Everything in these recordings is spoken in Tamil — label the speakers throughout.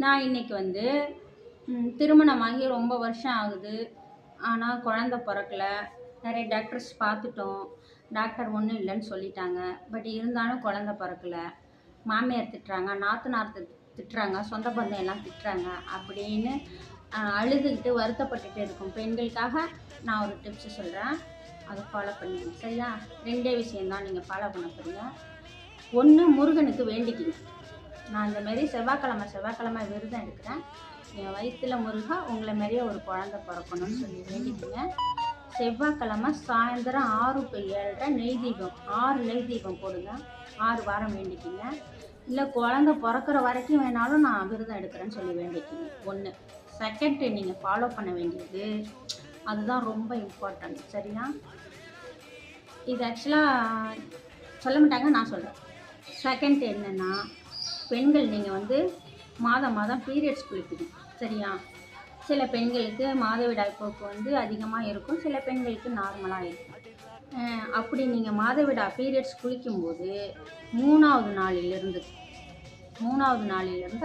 Speaker 1: நான் இன்னைக்கு வந்து திருமணமாகி ரொம்ப வருஷம் ஆகுது. ஆனால் குழந்த பொறக்கல. நிறைய டாக்டர்ஸ் பார்த்துட்டோம். டாக்டர் ஒன்றும் இல்லைன்னு சொல்லிட்டாங்க. பட் இருந்தாலும் குழந்த பொறக்கல. மாமியார் திட்டுறாங்க, நாத்தனார் திட்டுறாங்க, சொந்த பந்தம் எல்லாம் திட்டுறாங்க அப்படின்னு அழுதுகிட்டு வருத்தப்பட்டுட்டு இருக்கும் பெண்களுக்காக நான் ஒரு டிப்ஸ் சொல்கிறேன். அதை ஃபாலோ பண்ணிக்கணும். சரியா? 2 விஷயம்தான் நீங்கள் ஃபாலோ பண்ண போகிறீங்க. 1, முருகனுக்கு வேண்டிக்கிங்க. நான் இந்த மாரி செவ்வாய்க்கிழமை விரதம் எடுக்கிறேன். என் வயிற்றுல முருகா உங்களை மாரியே ஒரு குழந்த பிறக்கணும்னு சொல்லி வேண்டிக்கிங்க. செவ்வாய்க்கிழமை சாயந்தரம் 6 to 7:30 நெய் தீபம் 6 நெய் தீபம் போடுங்க. 6 வாரம் வேண்டிக்கிங்க. இல்லை குழந்த பிறக்கிற வரைக்கும் வேணாலும் நான் விரதம் எடுக்கிறேன்னு சொல்லி வேண்டிக்கிங்க. 1. செகண்ட் நீங்கள் ஃபாலோ பண்ண வேண்டியது அதுதான் ரொம்ப இம்பார்ட்டன்ட். சரியா? இது ஆக்சுவலாக சொல்ல மாட்டாங்க, நான் சொல்கிறேன். செகண்ட் என்னென்னா, பெண்கள் நீங்கள் வந்து மாதம் பீரியட்ஸ் குளிக்கணும். சரியா? சில பெண்களுக்கு மாதவிடாய் போக்கு வந்து அதிகமாக இருக்கும், சில பெண்களுக்கு நார்மலாக இருக்கும். அப்படி நீங்கள் மாதவிடாய் பீரியட்ஸ் குளிக்கும்போது 3வது நாளிலிருந்து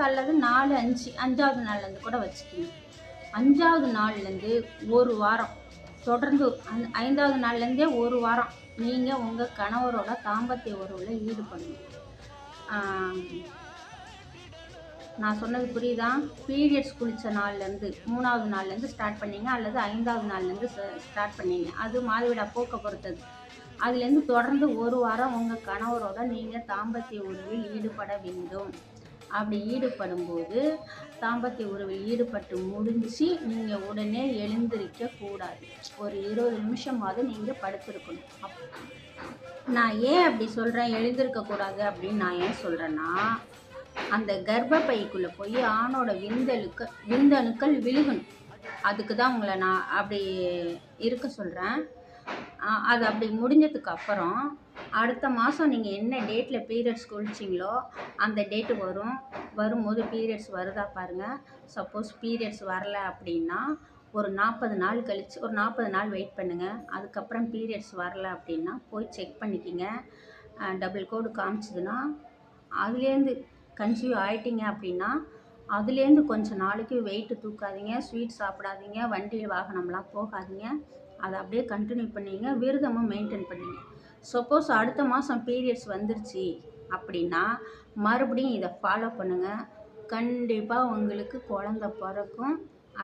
Speaker 1: அல்லது 4, 5 5வது நாள்லேருந்து கூட வச்சுக்கோங்க. 5வது நாள்லேருந்து ஒரு வாரம் தொடர்ந்து 5வது நாள்லேருந்தே ஒரு வாரம் நீங்கள் உங்கள் கணவரோட தாம்பத்திய உறவில் ஈடுபடணும். நான் சொன்னது புரியுதா? பீரியட்ஸ் குளித்த நாள்லேருந்து 3வது நாள்லேருந்து ஸ்டார்ட் பண்ணிங்க, அல்லது 5வது நாள்லேருந்து ஸ்டார்ட் பண்ணிங்க. அது மாதவிடாய் போக்க பொறுத்தது. அதுலேருந்து தொடர்ந்து ஒரு வாரம் உங்கள் கணவரோட நீங்கள் தாம்பத்திய உறவில் ஈடுபட வேண்டும். அப்படி ஈடுபடும்போது தாம்பத்திய உறவில் ஈடுபட்டு முடிஞ்சு நீங்கள் உடனே எழுந்திருக்க கூடாது. ஒரு 20 நிமிஷமாவது நீங்கள் படுத்திருக்கணும். நான் ஏன் அப்படி சொல்கிறேன் எழுந்திருக்கக்கூடாது அப்படின்னு நான் ஏன் சொல்கிறேன்னா, அந்த கர்ப்பப்பைக்குள்ளே போய் ஆணோட விந்தணுக்கள் விழுகணும். அதுக்கு தான் உங்களை நான் அப்படி இருக்க சொல்கிறேன். அது அப்படி முடிஞ்சதுக்கு அப்புறம் அடுத்த மாதம் நீங்கள் என்ன டேட்டில் பீரியட்ஸ் குளிச்சிங்களோ அந்த டேட்டு வரும்போது பீரியட்ஸ் வருதா பாருங்கள். சப்போஸ் பீரியட்ஸ் வரல அப்படின்னா ஒரு 40 நாள் கழித்து ஒரு 40 நாள் வெயிட் பண்ணுங்கள். அதுக்கப்புறம் பீரியட்ஸ் வரல அப்படின்னா போய் செக் பண்ணிக்கிங்க. டபுள் கோடு காமிச்சிதுன்னா அதுலேருந்து கன்சீவ் ஆகிட்டிங்க அப்படின்னா அதுலேருந்து கொஞ்சம் நாளைக்கு வெயிட்டு தூக்காதீங்க, ஸ்வீட் சாப்பிடாதீங்க, வண்டி வாகனம்லாம் போகாதீங்க. அதை அப்படியே கண்டினியூ பண்ணிங்க. விரதமும் மெயின்டைன் பண்ணிங்க. சப்போஸ் அடுத்த மாதம் பீரியட்ஸ் வந்துருச்சு அப்படின்னா மறுபடியும் இதை ஃபாலோ பண்ணுங்கள். கண்டிப்பாக உங்களுக்கு குழந்த பிறக்கும்.